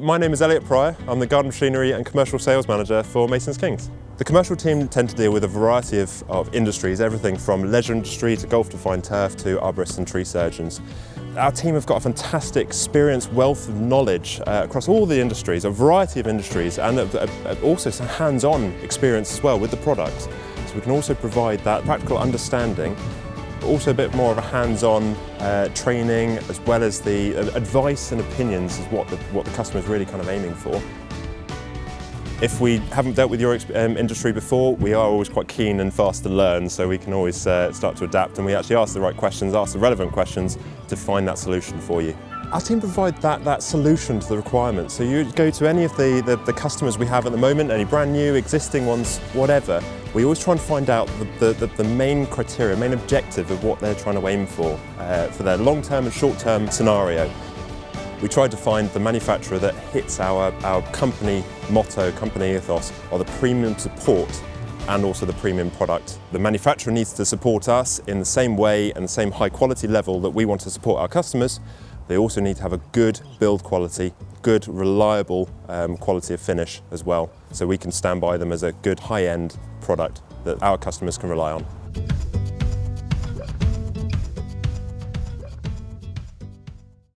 My name is Elliot Pryor. I'm the Garden Machinery and Commercial Sales Manager for Masons Kings. The commercial team tend to deal with a variety of industries, everything from leisure industry to golf to fine turf to arborists and tree surgeons. Our team have got a fantastic experience, wealth of knowledge across all the industries, a variety of industries, and also some hands-on experience as well with the products. So we can also provide that practical understanding, also a bit more of a hands-on training, as well as the advice and opinions is what the customer is really kind of aiming for. If we haven't dealt with your industry before, we are always quite keen and fast to learn, so we can always start to adapt, and we actually ask the right questions, ask the relevant questions to find that solution for you. Our team provide that solution to the requirements. So you go to any of the customers we have at the moment, any brand new, existing ones, whatever, we always try and find out the main criteria, main objective of what they're trying to aim for their long-term and short-term scenario. We try to find the manufacturer that hits our company motto, company ethos, or the premium support and also the premium product. The manufacturer needs to support us in the same way and the same high quality level that we want to support our customers. They also need to have a good build quality, good reliable quality of finish as well, so we can stand by them as a good high-end product that our customers can rely on.